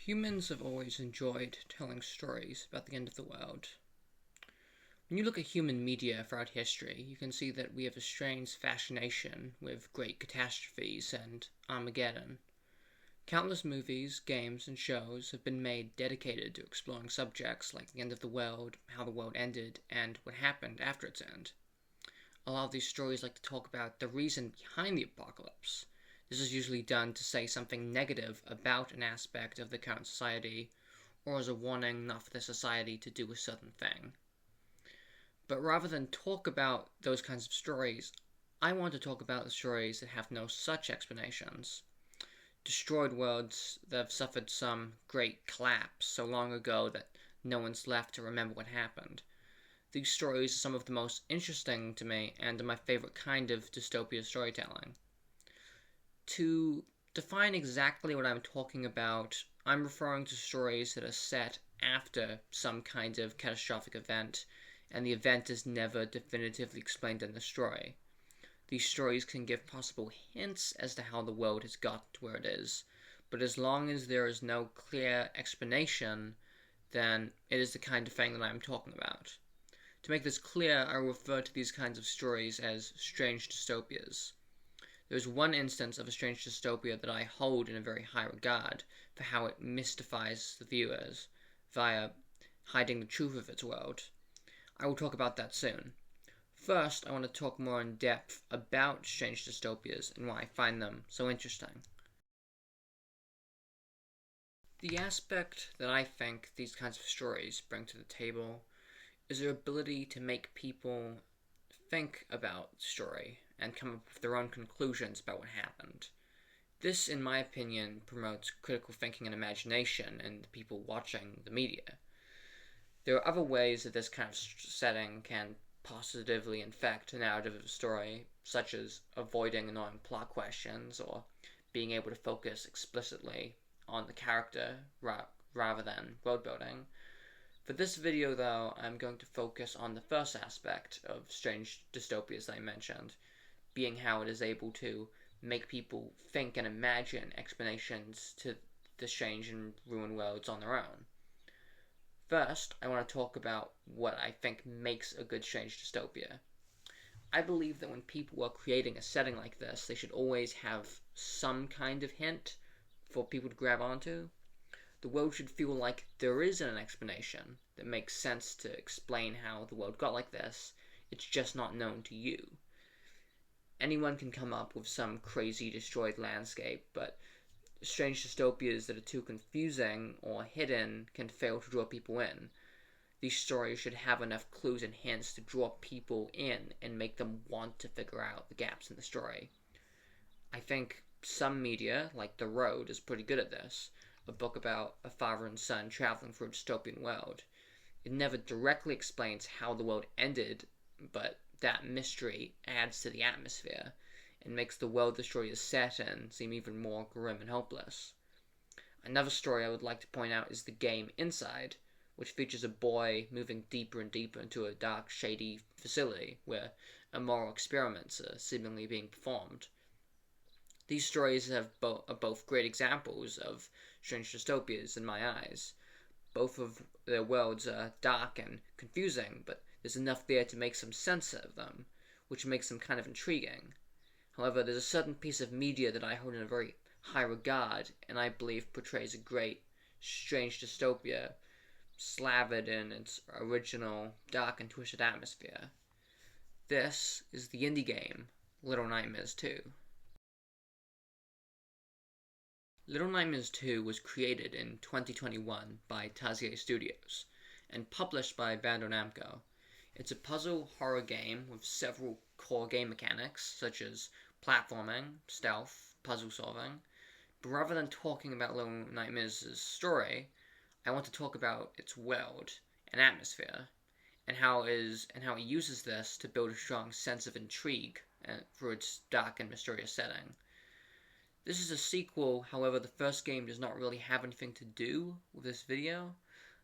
Humans have always enjoyed telling stories about the end of the world. When you look at human media throughout history, you can see that we have a strange fascination with great catastrophes and Armageddon. Countless movies, games, and shows have been made dedicated to exploring subjects like the end of the world, how the world ended, and what happened after its end. A lot of these stories like to talk about the reason behind the apocalypse. This is usually done to say something negative about an aspect of the current society, or as a warning not for the society to do a certain thing. But rather than talk about those kinds of stories, I want to talk about the stories that have no such explanations. Destroyed worlds that have suffered some great collapse so long ago that no one's left to remember what happened. These stories are some of the most interesting to me and are my favorite kind of dystopia storytelling. To define exactly what I'm talking about, I'm referring to stories that are set after some kind of catastrophic event, and the event is never definitively explained in the story. These stories can give possible hints as to how the world has got to where it is, but as long as there is no clear explanation, then it is the kind of thing that I'm talking about. To make this clear, I refer to these kinds of stories as strange dystopias. There is one instance of a strange dystopia that I hold in a very high regard for how it mystifies the viewers via hiding the truth of its world. I will talk about that soon. First, I want to talk more in depth about strange dystopias and why I find them so interesting. The aspect that I think these kinds of stories bring to the table is their ability to make people think about the story and come up with their own conclusions about what happened. This, in my opinion, promotes critical thinking and imagination in the people watching the media. There are other ways that this kind of setting can positively infect the narrative of a story, such as avoiding annoying plot questions or being able to focus explicitly on the character rather than world building. For this video, though, I'm going to focus on the first aspect of strange dystopias that I mentioned, being how it is able to make people think and imagine explanations to the strange and ruined worlds on their own. First, I want to talk about what I think makes a good strange dystopia. I believe that when people are creating a setting like this, they should always have some kind of hint for people to grab onto. The world should feel like there is an explanation that makes sense to explain how the world got like this. It's just not known to you. Anyone can come up with some crazy destroyed landscape, but strange dystopias that are too confusing or hidden can fail to draw people in. These stories should have enough clues and hints to draw people in and make them want to figure out the gaps in the story. I think some media, like The Road, is pretty good at this. A book about a father and son traveling through a dystopian world. It never directly explains how the world ended, but that mystery adds to the atmosphere and makes the world the story is set in seem even more grim and hopeless. Another story I would like to point out is the game Inside, which features a boy moving deeper and deeper into a dark, shady facility where immoral experiments are seemingly being performed. These stories are both great examples of strange dystopias in my eyes. Both of their worlds are dark and confusing, but there's enough there to make some sense of them, which makes them kind of intriguing. However, there's a certain piece of media that I hold in a very high regard, and I believe portrays a great, strange dystopia, slathered in its original, dark and twisted atmosphere. This is the indie game, Little Nightmares 2. Little Nightmares 2 was created in 2021 by Tazier Studios and published by Bandai Namco. It's a puzzle horror game with several core game mechanics such as platforming, stealth, puzzle solving. But rather than talking about Little Nightmares' story, I want to talk about its world and atmosphere and how it uses this to build a strong sense of intrigue through its dark and mysterious setting. This is a sequel, however, the first game does not really have anything to do with this video,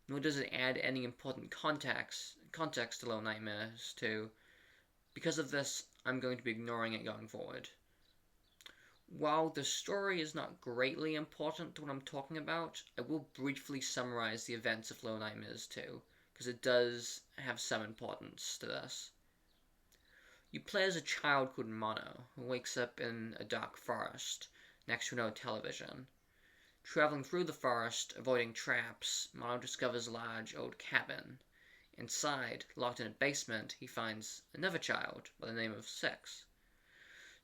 nor does it add any important context to Little Nightmares 2. Because of this, I'm going to be ignoring it going forward. While the story is not greatly important to what I'm talking about, I will briefly summarize the events of Little Nightmares 2, because it does have some importance to this. You play as a child called Mono, who wakes up in a dark forest next to no television. Traveling through the forest, avoiding traps, Mono discovers a large old cabin. Inside, locked in a basement, he finds another child by the name of Six.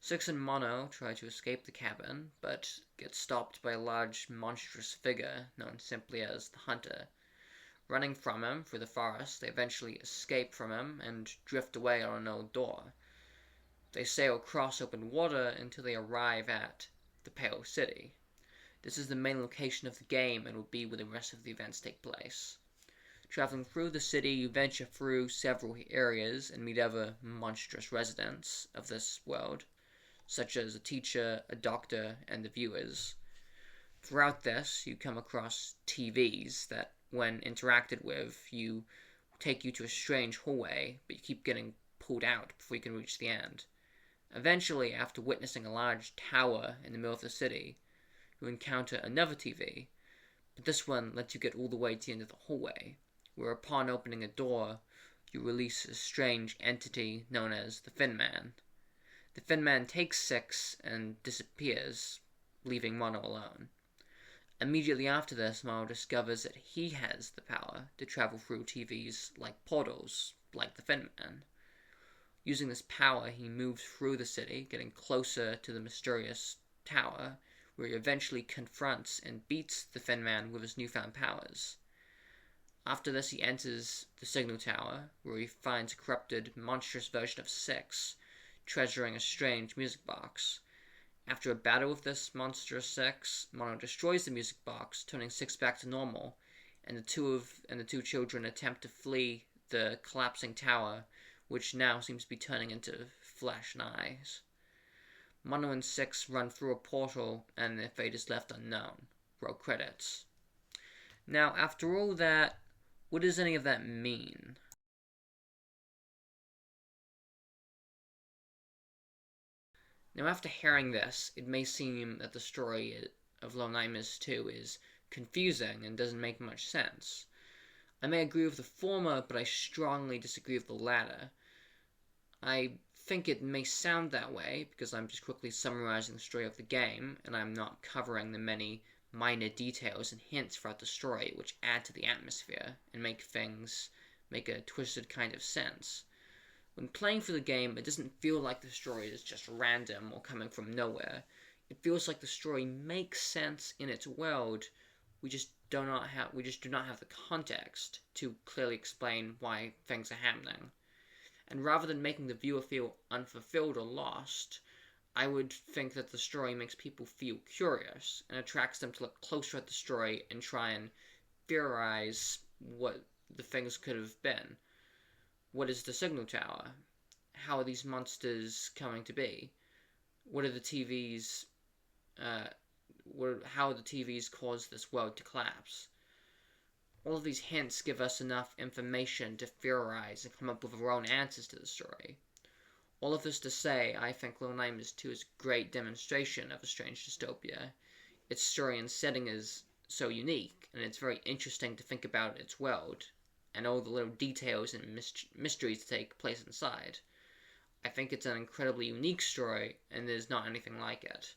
Six and Mono try to escape the cabin, but get stopped by a large, monstrous figure known simply as the Hunter. Running from him through the forest, they eventually escape from him and drift away on an old door. They sail across open water until they arrive at the Pale City. This is the main location of the game and will be where the rest of the events take place. Traveling through the city, you venture through several areas and meet other monstrous residents of this world, such as a teacher, a doctor, and the viewers. Throughout this, you come across TVs that, when interacted with, take you to a strange hallway, but you keep getting pulled out before you can reach the end. Eventually, after witnessing a large tower in the middle of the city, you encounter another TV, but this one lets you get all the way to the end of the hallway, where upon opening a door, you release a strange entity known as the Thin Man. The Thin Man takes Six and disappears, leaving Mono alone. Immediately after this, Mono discovers that he has the power to travel through TVs like portals, like the Thin Man. Using this power, he moves through the city, getting closer to the mysterious tower, where he eventually confronts and beats the Thin Man with his newfound powers. After this, he enters the Signal Tower, where he finds a corrupted, monstrous version of Six, treasuring a strange music box. After a battle with this monstrous Six, Mono destroys the music box, turning Six back to normal, and the two children attempt to flee the collapsing tower, which now seems to be turning into flesh and eyes. Mono and Six run through a portal, and their fate is left unknown. Roll credits. Now, after all that, what does any of that mean? Now, after hearing this, it may seem that the story of Little Nightmares 2 is confusing and doesn't make much sense. I may agree with the former, but I strongly disagree with the latter. I think it may sound that way because I'm just quickly summarizing the story of the game, and I'm not covering the many minor details and hints throughout the story which add to the atmosphere and make a twisted kind of sense. When playing through the game, it doesn't feel like the story is just random or coming from nowhere. It feels like the story makes sense in its world. We just do not have the context to clearly explain why things are happening. And rather than making the viewer feel unfulfilled or lost, I would think that the story makes people feel curious and attracts them to look closer at the story and try and theorize what the things could have been. What is the Signal Tower? How are these monsters coming to be? What are the TVs? How the TVs cause this world to collapse? All of these hints give us enough information to theorize and come up with our own answers to the story. All of this to say, I think Little Nightmares 2 is a great demonstration of a strange dystopia. Its story and setting is so unique, and it's very interesting to think about its world, and all the little details and mysteries that take place inside. I think it's an incredibly unique story, and there's not anything like it.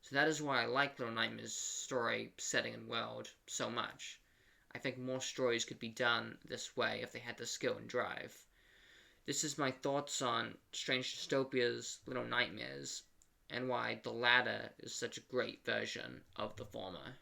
So that is why I like Little Nightmares' story, setting, and world so much. I think more stories could be done this way if they had the skill and drive. This is my thoughts on Strange Dystopia's Little Nightmares, and why the latter is such a great version of the former.